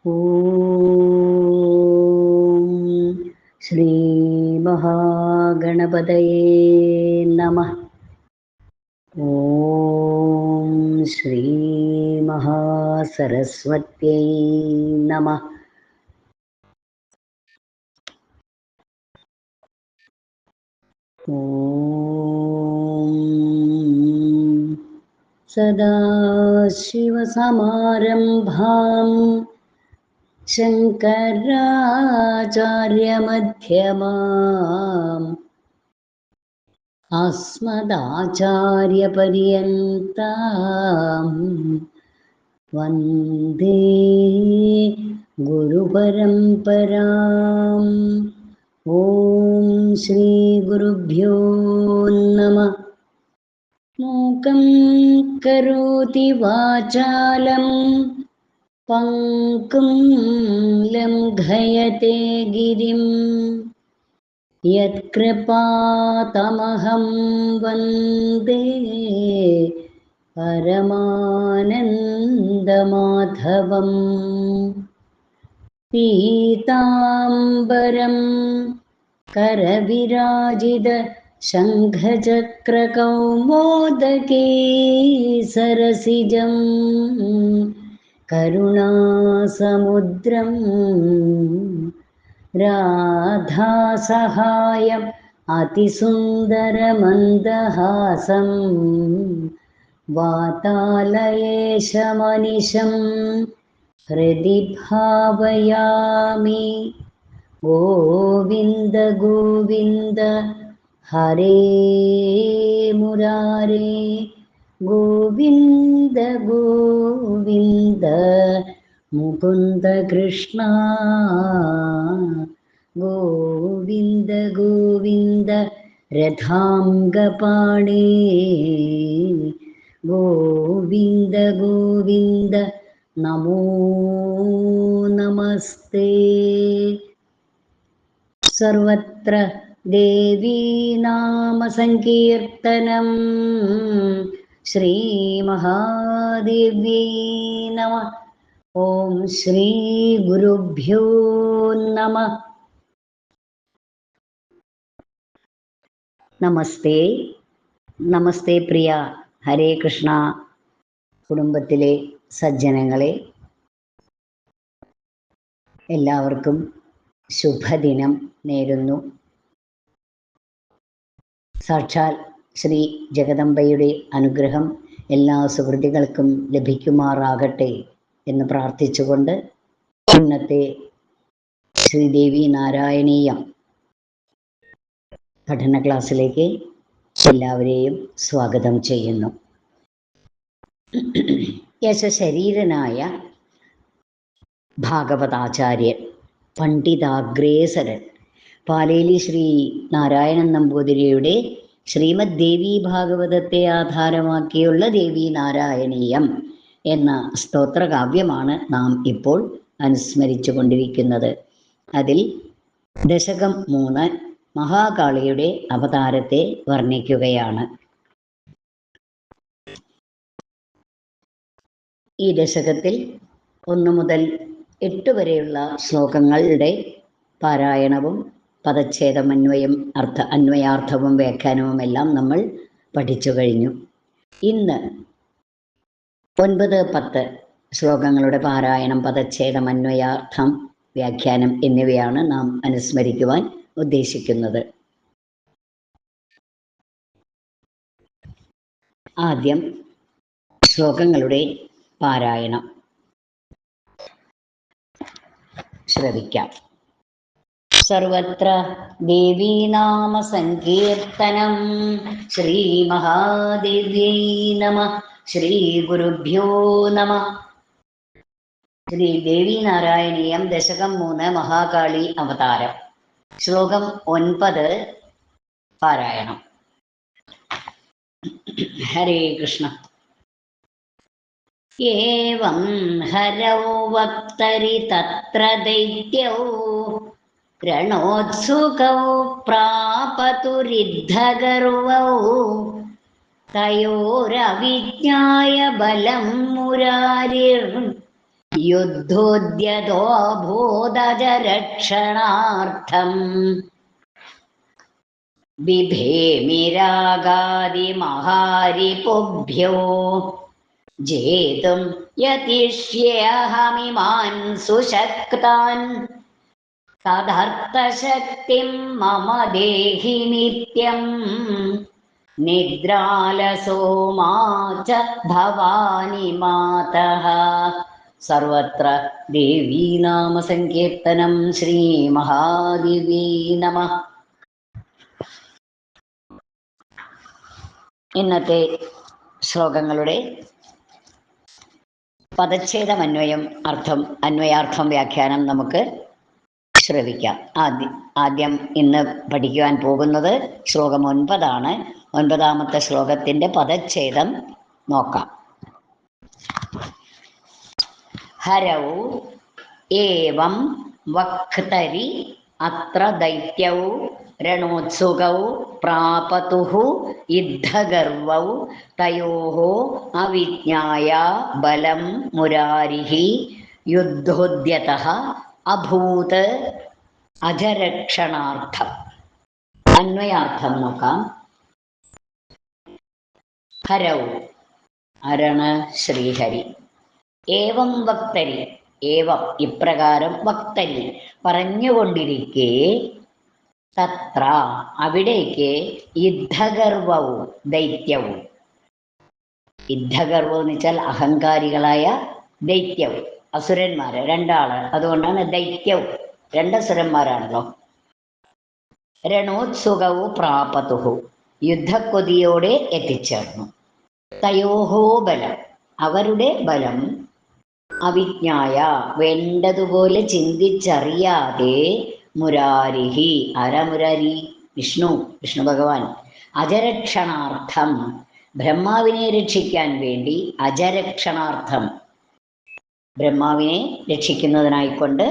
ഓം ശ്രീ മഹാഗണപതയേ നമഃ. ഓം ശ്രീ മഹാസരസ്വത്यै നമഃ. ഓം സദാശിവസമാരംഭാം ശങ്കരാചാര്യമധ്യമാം അസ്മദാചാര്യപര്യന്താം വന്ദേ ഗുരുപരമ്പരാം. ഓം ശ്രീ ഗുരുഭ്യോ നമഃ. മൂകം കരോതി വാചാലം പങ്കും ലംഘയത്തെ ഗിരിം യത്കൃപാതമഹം വന്ദേ പരമാനന്ദമാധവം. പീതാംബരം കരവിരാജിത ശംഖചക്രകൗമോദകീ സരസിജം കരുണാസമുദ്രം രാധാസഹായം അതിസുന്ദരമന്ദഹാസം വാതാലയേശമനിശം ഹൃദി ഭാവയാമി. ഗോവിന്ദ ഗോവിന്ദ ഹരേ മുരാരേ, ഗോവിന്ദ ഗോവിന്ദ മുകുന്ദ കൃഷ്ണ, ഗോവിന്ദ ഗോവിന്ദ രഥാംഗപാണേ, ഗോവിന്ദ ഗോവിന്ദ നമോ നമസ്തേ. സർവത്ര ദേവീനാമസങ്കീർത്തനം. ശ്രീ മഹാദേവ്യൈ നമഃ. ഓം ശ്രീ ഗുരുഭ്യോ നമഃ. നമസ്തേ നമസ്തേ പ്രിയ ഹരേ കൃഷ്ണ കുടുംബത്തിലെ സജ്ജനങ്ങളെ, എല്ലാവർക്കും ശുഭദിനം നേരുന്നു. സാക്ഷാൽ ശ്രീ ജഗദംബയുടെ അനുഗ്രഹം എല്ലാ സുഹൃത്തുക്കൾക്കും ലഭിക്കുമാറാകട്ടെ എന്ന് പ്രാർത്ഥിച്ചുകൊണ്ട് ഇന്നത്തെ ശ്രീദേവി നാരായണീയം പഠന ക്ലാസ്സിലേക്ക് എല്ലാവരെയും സ്വാഗതം ചെയ്യുന്നു. യശശരീരനായ ഭാഗവതാചാര്യൻ പണ്ഡിതാഗ്രേസരൻ പാലേലി ശ്രീ നാരായണൻ നമ്പൂതിരിയുടെ ശ്രീമദ് ദേവി ഭാഗവതത്തെ ആധാരമാക്കിയുള്ള ദേവി നാരായണീയം എന്ന സ്തോത്രകാവ്യമാണ് നാം ഇപ്പോൾ അനുസ്മരിച്ചു കൊണ്ടിരിക്കുന്നത്. അതിൽ ദശകം 3 മഹാകാളിയുടെ അവതാരത്തെ വർണ്ണിക്കുകയാണ്. ഈ ദശകത്തിൽ 1 മുതൽ 8 വരെയുള്ള ശ്ലോകങ്ങളുടെ പാരായണവും പദച്ഛേദമന്വയം അന്വയാർത്ഥവും വ്യാഖ്യാനവും എല്ലാം നമ്മൾ പഠിച്ചു കഴിഞ്ഞു. ഇന്ന് 9, 10 ശ്ലോകങ്ങളുടെ പാരായണം, പദച്ഛേദം, അന്വയാർത്ഥം, വ്യാഖ്യാനം എന്നിവയാണ് നാം അനുസ്മരിക്കുവാൻ ഉദ്ദേശിക്കുന്നത്. ആദ്യം ശ്ലോകങ്ങളുടെ പാരായണം ശ്രവിക്കാം. സർവത്ര ദേവീനാമ സങ്കീർത്തനം. ശ്രീ മഹാദേവ്യൈ നമഃ. ശ്രീ ഗുരുഭ്യോ നമഃ. ശ്രീ ദേവി നാരായണീയം ദശകം 3 മഹാകാളി അവതാരം. ശ്ലോകം 9 പാരായണം. ഹരേ കൃഷ്ണ. ഏവം ഹരൗ വക്തരി തത്ര ദൈത്യൗ രണോത്സുകൗ പ്രാപതുരിദ്ധഗർവൗ തയോരവിജ്ഞായ ബലം മുരാരിർ യുദ്ധോദ്യതോ ഭൂതജരക്ഷണാർത്ഥം ബിഭേമിരാഗാദിമഹാരിപുഭ്യോ ജേതും യതിഷ്യേഹമിമാൻ സുശക്താൻ തദർത്ഥശക്തിം മമ ദേഹി നിത്യം നിദ്രാലസോ മാ ച ഭവാനി മാതഃ. സർവത്ര ദേവീനാമസങ്കീർത്തനം. ശ്രീ മഹാദേവീ നമഃ. ഇന്നത്തെ ശ്ലോകങ്ങളുടെ പദച്ഛേദമന്വയം അന്വയാർത്ഥം വ്യാഖ്യാനം നമുക്ക് ശ്രവിക്കാം. ആദ്യം ഇന്ന് പഠിക്കുവാൻ പോകുന്നത് ശ്ലോകം 9 9-ാമത്തെ ശ്ലോകത്തിന്റെ പദച്ഛേദം നോക്കാം. ഹരൗ ഏവം വക്തരി അത്ര ദൈത്യൗ രണോത്സുകൗ പ്രാപതുഃ യുദ്ധഗർവൗ തയോഃ അവിജ്ഞായ ബലം മുരാരിഃ യുദ്ധോദ്യതഃ അഭൂത് അജരക്ഷണാർത്ഥം. അന്വയാർത്ഥം നോക്കാം. ഹരൗ അരണ ശ്രീഹരി. ഏവം വക്തരി ഏവം ഇപ്രകാരം വക്തരി പറഞ്ഞുകൊണ്ടിരിക്കെ തത്ര അവിടേക്ക് യുദ്ധഗർവവും ദൈത്യവും. യുദ്ധഗർവം എന്ന് വെച്ചാൽ അഹങ്കാരികളായ ദൈത്യവും അസുരന്മാര് രണ്ടാള്, അതുകൊണ്ടാണ് ദൈത്യവും. രണ്ടസുരന്മാരാണല്ലോ. രണോത്സുകവും പ്രാപതുഹു യുദ്ധക്കൊതിയോടെ എത്തിച്ചേർന്നു. തയോഹോ ബലം അവരുടെ ബലം അവിജ്ഞായ വേണ്ടതുപോലെ ചിന്തിച്ചറിയാതെ മുരാരിഹി ആരാ വിഷ്ണു ഭഗവാൻ അജരക്ഷണാർത്ഥം ബ്രഹ്മാവിനെ രക്ഷിക്കാൻ വേണ്ടി അജരക്ഷണാർത്ഥം ബ്രഹ്മാവിനെ രക്ഷിക്കുന്നതിനായിക്കൊണ്ട്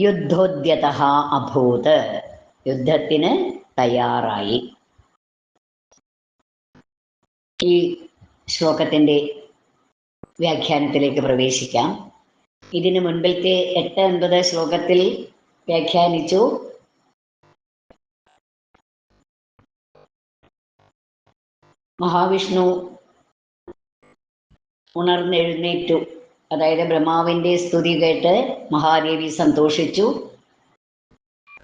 യുദ്ധോദ്യതഃ അഭൂത് യുദ്ധത്തിന് തയ്യാറായി. ഈ ശ്ലോകത്തിന്റെ വ്യാഖ്യാനത്തിലേക്ക് പ്രവേശിക്കാം. ഇതിനു മുൻപിലത്തെ 8-9 ശ്ലോകത്തിൽ വ്യാഖ്യാനിച്ചു. മഹാവിഷ്ണു ഉണർന്നെഴുന്നേറ്റു. അതായത് ബ്രഹ്മാവിന്റെ സ്തുതി കേട്ട് മഹാദേവി സന്തോഷിച്ചു.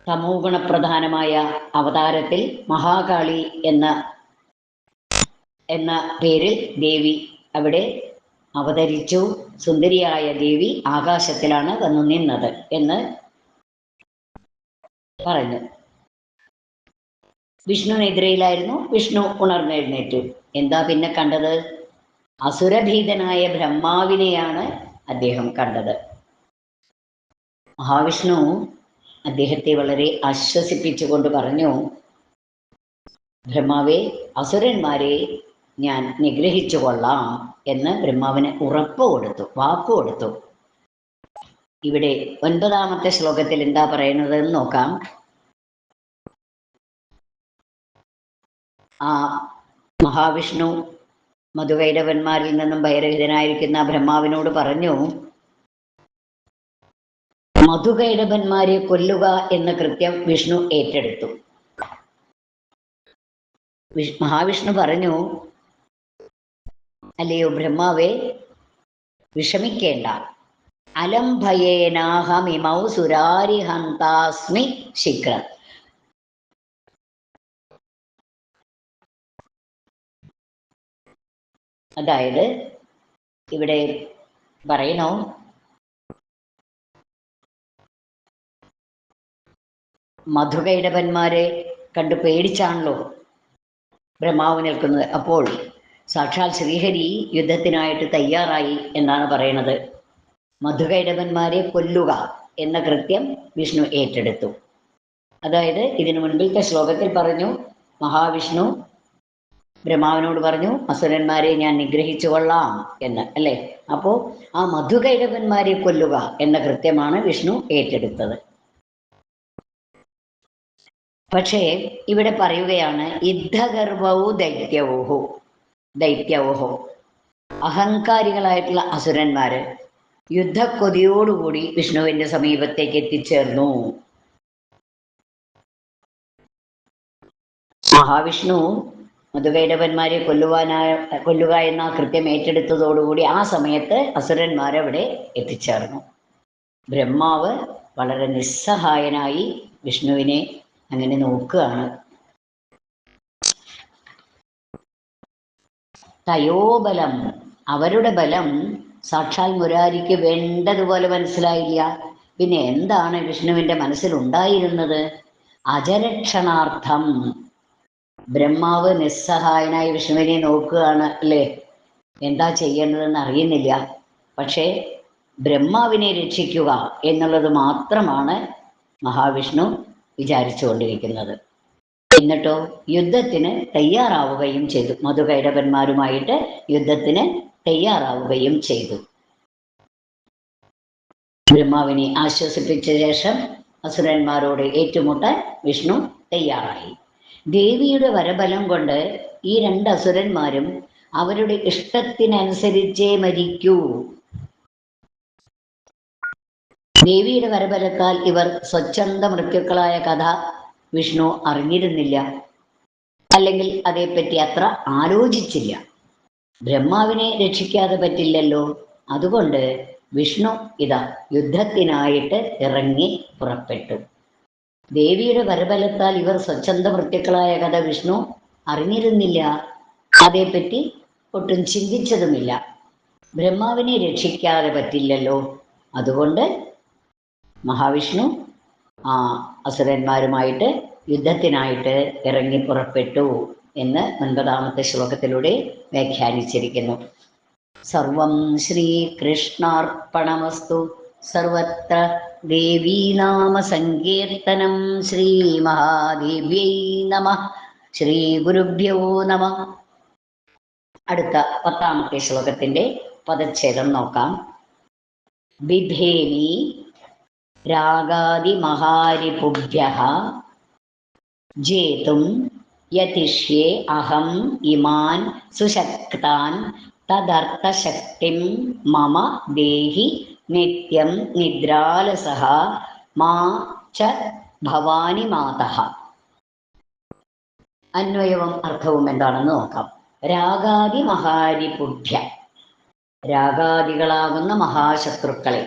തമോ ഗുണപ്രധാനമായ അവതാരത്തിൽ മഹാകാളി എന്ന പേരിൽ ദേവി അവിടെ അവതരിച്ചു. സുന്ദരിയായ ദേവി ആകാശത്തിലാണ് വന്നു നിന്നത് എന്ന് പറഞ്ഞു. വിഷ്ണു നിദ്രയിലായിരുന്നു. വിഷ്ണു ഉണർന്നെഴുന്നേറ്റു. എന്താ പിന്നെ കണ്ടത്? അസുരഭീതനായ ബ്രഹ്മാവിനെയാണ് അദ്ദേഹം കണ്ടത്. മഹാവിഷ്ണു അദ്ദേഹത്തെ വളരെ ആശ്വസിപ്പിച്ചുകൊണ്ട് പറഞ്ഞു, ബ്രഹ്മാവേ, അസുരന്മാരെ ഞാൻ നിഗ്രഹിച്ചു കൊള്ളാം എന്ന് ബ്രഹ്മാവിന് വാക്കു കൊടുത്തു. ഇവിടെ 9-ാമത്തെ ശ്ലോകത്തിൽ എന്താ പറയുന്നത് എന്ന് നോക്കാം. ആ മഹാവിഷ്ണു മധുകൈടവന്മാരിൽ നിന്നും ഭയരഹിതനായിരിക്കുന്ന ബ്രഹ്മാവിനോട് പറഞ്ഞു, മധുകൈടവന്മാരെ കൊല്ലുക എന്ന കൃത്യം വിഷ്ണു ഏറ്റെടുത്തു. മഹാവിഷ്ണു പറഞ്ഞു, അല്ലയോ ബ്രഹ്മാവേ, വിഷമിക്കേണ്ട. അലംഭയേനാഹമിമൗ സുരാരിഹന്താസ്മി ശീഘ്രം. അതായത് ഇവിടെ പറയണോ, മധുകൈടവന്മാരെ കണ്ട് പേടിച്ചാണല്ലോ ബ്രഹ്മാവ് നിൽക്കുന്നത്. അപ്പോൾ സാക്ഷാൽ ശ്രീഹരി യുദ്ധത്തിനായിട്ട് തയ്യാറായി എന്നാണ് പറയുന്നത്. മധുകൈടവന്മാരെ കൊല്ലുക എന്ന കൃത്യം വിഷ്ണു ഏറ്റെടുത്തു. അതായത് ഇതിനു മുൻപിലത്തെ ശ്ലോകത്തിൽ പറഞ്ഞു, മഹാവിഷ്ണു ബ്രഹ്മാവിനോട് പറഞ്ഞു, അസുരന്മാരെ ഞാൻ നിഗ്രഹിച്ചു കൊള്ളാം എന്ന്, അല്ലേ? അപ്പോൾ ആ മധുകൈടവന്മാരെ കൊല്ലുക എന്ന കൃത്യമാണ് വിഷ്ണു ഏറ്റെടുത്തത്. പക്ഷേ ഇവിടെ പറയുകയാണ്, യുദ്ധഗർവൗ ദൈത്യൗഹോ, അഹങ്കാരികളായിട്ടുള്ള അസുരന്മാര്. യുദ്ധക്കൊതിയോടുകൂടി വിഷ്ണുവിന്റെ സമീപത്തേക്ക് എത്തിച്ചേർന്നു. മഹാവിഷ്ണു മധുകൈടവന്മാരെ കൊല്ലുക എന്ന കൃത്യം ഏറ്റെടുത്തതോടുകൂടി ആ സമയത്ത് അസുരന്മാരവിടെ എത്തിച്ചേർന്നു. ബ്രഹ്മാവ് വളരെ നിസ്സഹായനായി വിഷ്ണുവിനെ അങ്ങനെ നോക്കുകയാണ്. തയോബലം, അവരുടെ ബലം സാക്ഷാൽ മുരാരിക്ക് വേണ്ടതുപോലെ മനസ്സിലായില്ല. പിന്നെ എന്താണ് വിഷ്ണുവിന്റെ മനസ്സിലുണ്ടായിരുന്നത്? അജരക്ഷണാർത്ഥം. ബ്രഹ്മാവ് നിസ്സഹായനായി വിഷ്ണുവിനെ നോക്കുകയാണ് അല്ലേ, എന്താ ചെയ്യേണ്ടതെന്ന് അറിയുന്നില്ല. പക്ഷേ ബ്രഹ്മാവിനെ രക്ഷിക്കുക എന്നുള്ളത് മാത്രമാണ് മഹാവിഷ്ണു വിചാരിച്ചുകൊണ്ടിരിക്കുന്നത്. എന്നിട്ടോ യുദ്ധത്തിന് തയ്യാറാവുകയും ചെയ്തു. മധുകൈടവന്മാരുമായിട്ട് യുദ്ധത്തിന് തയ്യാറാവുകയും ചെയ്തു. ബ്രഹ്മാവിനെ ആശ്വസിപ്പിച്ച ശേഷം അസുരന്മാരോട് ഏറ്റുമുട്ടാൻ വിഷ്ണു തയ്യാറായി. ദേവിയുടെ വരബലം കൊണ്ട് ഈ രണ്ട് അസുരന്മാരും അവരുടെ ഇഷ്ടത്തിനനുസരിച്ചേ മരിക്കൂ. ദേവിയുടെ വരബലത്താൽ ഇവർ സ്വച്ഛന്ത മൃത്യുക്കളായ കഥ വിഷ്ണു അറിഞ്ഞിരുന്നില്ല, അല്ലെങ്കിൽ അതേപ്പറ്റി അത്ര ആലോചിച്ചില്ല. ബ്രഹ്മാവിനെ രക്ഷിക്കാതെ പറ്റില്ലല്ലോ. അതുകൊണ്ട് വിഷ്ണു ഇതാ യുദ്ധത്തിനായിട്ട് ഇറങ്ങി പുറപ്പെട്ടു. ദേവിയുടെ വരബലത്താൽ ഇവർ സ്വച്ഛന്ത മൃത്യുക്കളായ കഥ വിഷ്ണു അറിഞ്ഞിരുന്നില്ല, അതേപ്പറ്റി ഒട്ടും ചിന്തിച്ചതുമില്ല. ബ്രഹ്മാവിനെ രക്ഷിക്കാതെ പറ്റില്ലല്ലോ. അതുകൊണ്ട് മഹാവിഷ്ണു ആ അസുരന്മാരുമായിട്ട് യുദ്ധത്തിനായിട്ട് ഇറങ്ങി പുറപ്പെട്ടു എന്ന് 9ാമത്തെ ശ്ലോകത്തിലൂടെ വ്യാഖ്യാനിച്ചിരിക്കുന്നു. സർവം ശ്രീകൃഷ്ണാർപ്പണമസ്തു. സർവത്ര ദേവീനാമ സങ്കീർത്തനം. ശ്രീ മഹാദേവ്യൈ നമഃ. ശ്രീ ഗുരുഭ്യോ നമഃ. അടുത്ത 10ാമത്തെ ശ്ലോകത്തിന്റെ പദച്ഛേദം നോക്കാം. ബിഭേമി രാഗാദിമഹാരിപുഭ്യഃ ജേതും യതിഷ്യെ അഹം ഇമാൻ സുശക്താൻ തദർത്ഥശക്തിം മമ ദേഹി നിത്യം നിദ്രാലസഃ മാ ച ഭവാനി മാതഃ. അന്വയവും അർത്ഥവും എന്താണെന്ന് നോക്കാം. രാഗാദി മഹാരിപുഭ്യ, രാഗാദികളാകുന്ന മഹാശത്രുക്കളെ,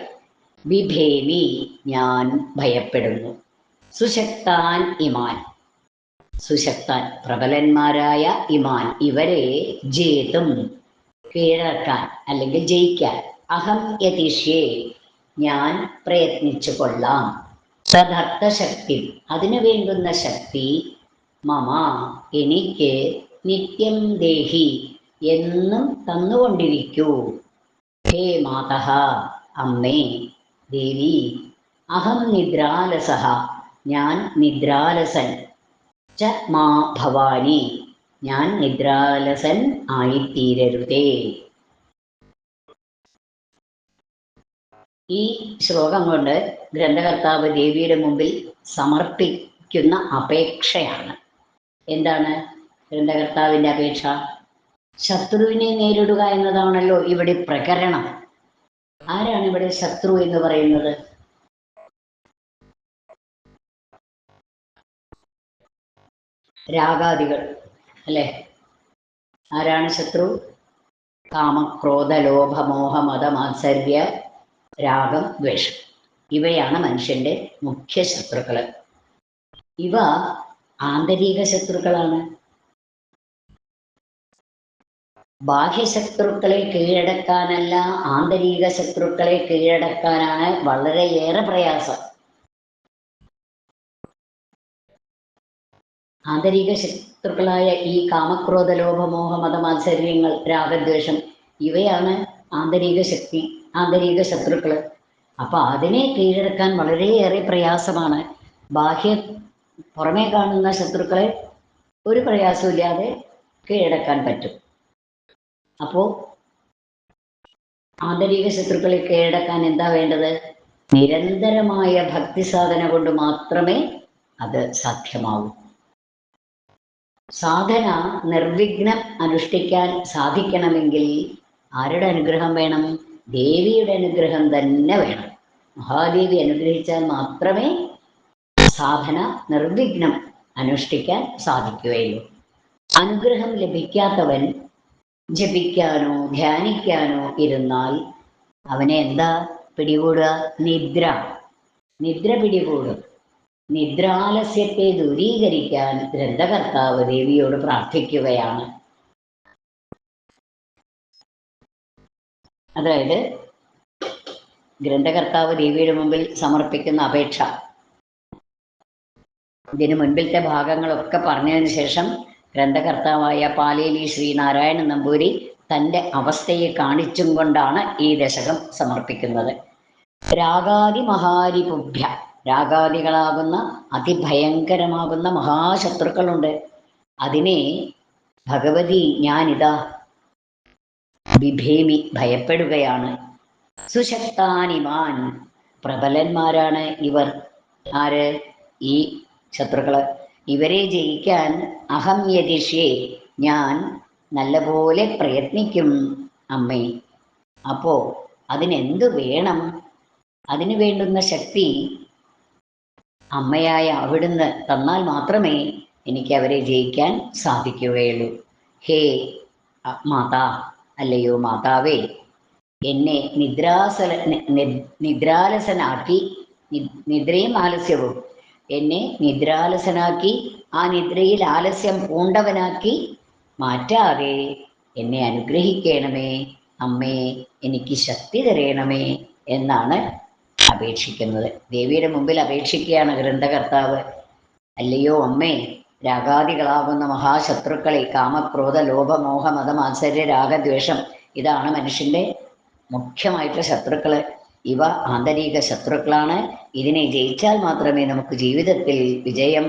ബിഭേമി ഞാൻ ഭയപ്പെടുന്നു, സുശക്താൻ ഇമാൻ, സുശക്താൻ പ്രബലന്മാരായ ഇമാൻ ഇവരെ ജേതും കീഴടക്കാൻ അല്ലെങ്കിൽ ജയിക്കാൻ, അഹം യതിഷ്യേ ഞാൻ പ്രയത്നിച്ചു കൊള്ളാം, തദർത്ഥശക്തി അതിനു വേണ്ടുന്ന ശക്തി, മമ എനിക്ക്, നിത്യം ദേഹി എന്നും തന്നുകൊണ്ടിരിക്കൂ, ഹേ മാതഃ അമ്മേ ദേവി, അഹം നിദ്രാലസഃ ഞാൻ നിദ്രാലസൻ, ച മാ ഭവാനി ഞാൻ നിദ്രാലസൻ ആയിത്തീരരുതേ. ഈ ശ്ലോകം കൊണ്ട് ഗ്രന്ഥകർത്താവ് ദേവിയുടെ മുമ്പിൽ സമർപ്പിക്കുന്ന അപേക്ഷയാണ്. എന്താണ് ഗ്രന്ഥകർത്താവിൻ്റെ അപേക്ഷ? ശത്രുവിനെ നേരിടുക എന്നതാണല്ലോ ഇവിടെ പ്രകരണം. ആരാണ് ഇവിടെ ശത്രു എന്ന് പറയുന്നത്? രാഗാദികൾ അല്ലേ? ആരാണ് ശത്രു? കാമം, ക്രോധ, ലോഭ, മോഹ, മത, മാത്സര്യ, രാഗം, ദ്വേഷം. ഇവയാണ് മനുഷ്യന്റെ മുഖ്യ ശത്രുക്കൾ. ഇവ ആന്തരിക ശത്രുക്കളാണ്. ബാഹ്യശത്രുക്കളെ കീഴടക്കാനല്ല, ആന്തരിക ശത്രുക്കളെ കീഴടക്കാനാണ് വളരെയേറെ പ്രയാസം. ആന്തരിക ശത്രുക്കളായ ഈ കാമക്രോധ ലോഭ മോഹ മത മാത്സര്യങ്ങൾ, രാഗദ്വേഷം ഇവയാണ് ആന്തരിക ശക്തി, ആന്തരിക ശത്രുക്കൾ. അപ്പൊ അതിനെ കീഴടക്കാൻ വളരെയേറെ പ്രയാസമാണ്. പുറമേ കാണുന്ന ശത്രുക്കളെ ഒരു പ്രയാസമില്ലാതെ കീഴടക്കാൻ പറ്റും. അപ്പോ ആന്തരിക ശത്രുക്കളെ കീഴടക്കാൻ എന്താ വേണ്ടത്? നിരന്തരമായ ഭക്തി സാധന കൊണ്ട് മാത്രമേ അത് സാധ്യമാവൂ. സാധന നിർവിഘ്നം അനുഷ്ഠിക്കാൻ സാധിക്കണമെങ്കിൽ ആരുടെ അനുഗ്രഹം വേണം? ദേവിയുടെ അനുഗ്രഹം തന്നെ വേണം. മഹാദേവി അനുഗ്രഹിച്ചാൽ മാത്രമേ സാധന നിർവിഘ്നം അനുഷ്ഠിക്കാൻ സാധിക്കുകയുള്ളൂ. അനുഗ്രഹം ലഭിക്കാത്തവൻ ജപിക്കാനോ ധ്യാനിക്കാനോ ഇരുന്നാൽ അവനെ എന്താ പിടികൂടുക? നിദ്ര പിടികൂടും. നിദ്രാലസ്യത്തെ ദൂരീകരിക്കാൻ ഗ്രന്ഥകർത്താവ് ദേവിയോട് പ്രാർത്ഥിക്കുകയാണ്. അതായത് ഗ്രന്ഥകർത്താവ് ദേവിയുടെ മുമ്പിൽ സമർപ്പിക്കുന്ന അപേക്ഷ, ഇതിനു മുൻപിലത്തെ ഭാഗങ്ങളൊക്കെ പറഞ്ഞതിന് ശേഷം ഗ്രന്ഥകർത്താവായ പാലേലി ശ്രീനാരായണ നമ്പൂരി തൻ്റെ അവസ്ഥയെ കാണിച്ചും കൊണ്ടാണ് ഈ ദശകം സമർപ്പിക്കുന്നത്. രാഗാദി മഹാരിപുഭ്യ, രാഗാദികളാകുന്ന അതിഭയങ്കരമാകുന്ന മഹാശത്രുക്കളുണ്ട്. അതിനെ ഭഗവതി ഞാനിതാ ബിഭേമി, ഭയപ്പെടുകയാണ്. സുശക്താനിമാൻ, പ്രബലന്മാരാണ് ഇവർ. ആര്? ഈ ശത്രുക്കള്. ഇവരെ ജയിക്കാൻ അഹം യതിഷ്യേ, ഞാൻ നല്ലപോലെ പ്രയത്നിക്കും അമ്മേ. അപ്പോ അതിനെന്തു വേണം? അതിനു വേണ്ടുന്ന ശക്തി അമ്മയായ അവിടുന്ന് തന്നാൽ മാത്രമേ എനിക്ക് അവരെ ജയിക്കാൻ സാധിക്കുകയുള്ളൂ. ഹേ മാതാ, അല്ലയോ മാതാവേ, എന്നെ നിദ്രാലസനാക്കി, നിദ്രയും ആലസ്യവും, എന്നെ നിദ്രാലസനാക്കി ആ നിദ്രയിൽ ആലസ്യം പൂണ്ടവനാക്കി മാറ്റാതെ എന്നെ അനുഗ്രഹിക്കണമേ അമ്മേ, എനിക്ക് ശക്തി തരയണമേ എന്നാണ് അപേക്ഷിക്കുന്നത്. ദേവിയുടെ മുമ്പിൽ അപേക്ഷിക്കുകയാണ് ഗ്രന്ഥകർത്താവ്. അല്ലയോ അമ്മേ, രാഗാദികളാകുന്ന മഹാശത്രുക്കളെ, കാമക്രോധ ലോഭ മോഹ മത മാത്സര്യ രാഗദ്വേഷം, ഇതാണ് മനുഷ്യന്റെ മുഖ്യമായിട്ടുള്ള ശത്രുക്കള്. ഇവ ആന്തരിക ശത്രുക്കളാണ്. ഇതിനെ ജയിച്ചാൽ മാത്രമേ നമുക്ക് ജീവിതത്തിൽ വിജയം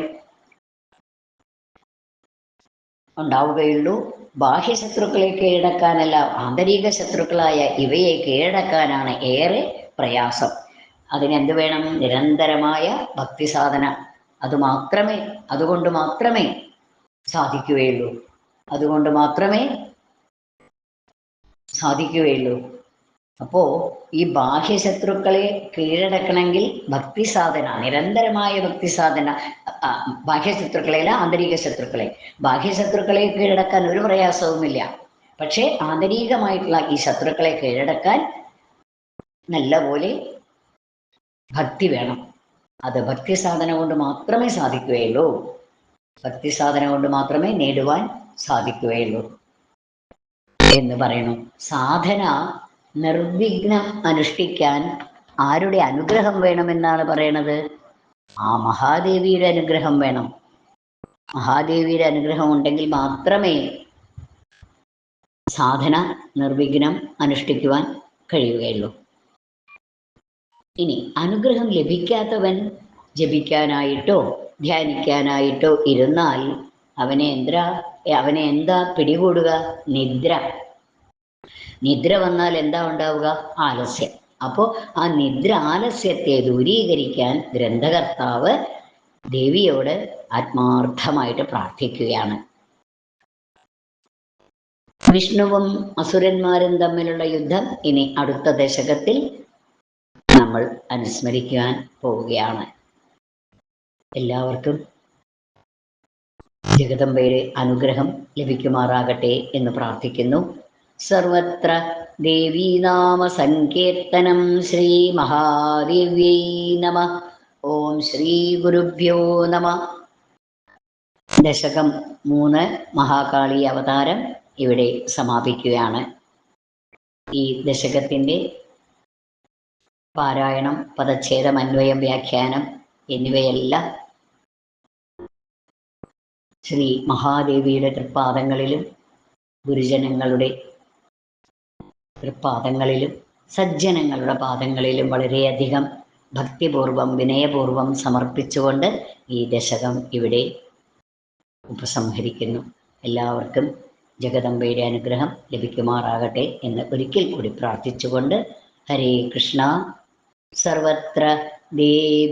ഉണ്ടാവുകയുള്ളൂ. ബാഹ്യശത്രുക്കളെ കീഴടക്കാനല്ല, ആന്തരിക ശത്രുക്കളായ ഇവയെ കീഴടക്കാനാണ് ഏറെ പ്രയാസം. അതിനെന്ത് വേണം? നിരന്തരമായ ഭക്തി സാധന. അതുകൊണ്ട് മാത്രമേ സാധിക്കുകയുള്ളൂ. അപ്പോ ഈ ബാഹ്യശത്രുക്കളെ കീഴടക്കണമെങ്കിൽ ഭക്തി സാധന, നിരന്തരമായ ഭക്തി സാധന. ബാഹ്യശത്രുക്കളെയല്ല, ആന്തരിക ശത്രുക്കളെ. ബാഹ്യശത്രുക്കളെ കീഴടക്കാൻ ഒരു പ്രയാസവുമില്ല. പക്ഷേ ആന്തരികമായിട്ടുള്ള ഈ ശത്രുക്കളെ കീഴടക്കാൻ നല്ലപോലെ ഭക്തി വേണം. അത് ഭക്തി സാധന കൊണ്ട് മാത്രമേ സാധിക്കുകയുള്ളൂ. ഭക്തി സാധന കൊണ്ട് മാത്രമേ നേടുവാൻ സാധിക്കുകയുള്ളൂ എന്ന് പറയുന്നു. സാധന നിർവിഘ്നം അനുഷ്ഠിക്കാൻ ആരുടെ അനുഗ്രഹം വേണമെന്നാണ് പറയണത്? ആ മഹാദേവിയുടെ അനുഗ്രഹം വേണം. മഹാദേവിയുടെ അനുഗ്രഹം ഉണ്ടെങ്കിൽ മാത്രമേ സാധന നിർവിഘ്നം അനുഷ്ഠിക്കുവാൻ കഴിയുകയുള്ളൂ. ഇനി അനുഗ്രഹം ലഭിക്കാത്തവൻ ജപിക്കാനായിട്ടോ ധ്യാനിക്കാനായിട്ടോ ഇരുന്നാൽ അവനെ എന്താ പിടികൂടുക? നിദ്ര വന്നാൽ എന്താ ഉണ്ടാവുക? ആലസ്യം. അപ്പോൾ ആ നിദ്ര ആലസ്യത്തെ ദൂരീകരിക്കാൻ ഗ്രന്ഥകർത്താവ് ദേവിയോട് ആത്മാർത്ഥമായിട്ട് പ്രാർത്ഥിക്കുകയാണ്. വിഷ്ണുവും അസുരന്മാരും തമ്മിലുള്ള യുദ്ധം ഇനി അടുത്ത ദശകത്തിൽ നമ്മൾ അനുസ്മരിക്കാൻ പോവുകയാണ്. എല്ലാവർക്കും ജഗദംബയുടെ അനുഗ്രഹം ലഭിക്കുമാറാകട്ടെ എന്ന് പ്രാർത്ഥിക്കുന്നു. സർവത്ര ദേവീനാമ സങ്കീർത്തനം. ശ്രീ മഹാദേവ്യൈ നമഃ. ഓം ശ്രീ ഗുരുഭ്യോ നമഃ. ദശകം 3 മഹാകാളി അവതാരം ഇവിടെ സമാപിക്കുകയാണ്. ഈ ദശകത്തിൻ്റെ പാരായണം, പദച്ഛേദം, അന്വയം, വ്യാഖ്യാനം എന്നിവയെല്ലാം ശ്രീ മഹാദേവിയുടെ തൃപ്പാദങ്ങളിലും ഗുരുജനങ്ങളുടെ തൃപ്പാദങ്ങളിലും സജ്ജനങ്ങളുടെ പാദങ്ങളിലും വളരെയധികം ഭക്തിപൂർവം വിനയപൂർവം സമർപ്പിച്ചുകൊണ്ട് ഈ ദശകം ഇവിടെ ഉപസംഹരിക്കുന്നു. എല്ലാവർക്കും ജഗദംബയുടെ അനുഗ്രഹം ലഭിക്കുമാറാകട്ടെ എന്ന് ഒരിക്കൽ കൂടി പ്രാർത്ഥിച്ചുകൊണ്ട് ഹരേ കൃഷ്ണ. സർവത്ര ദേവി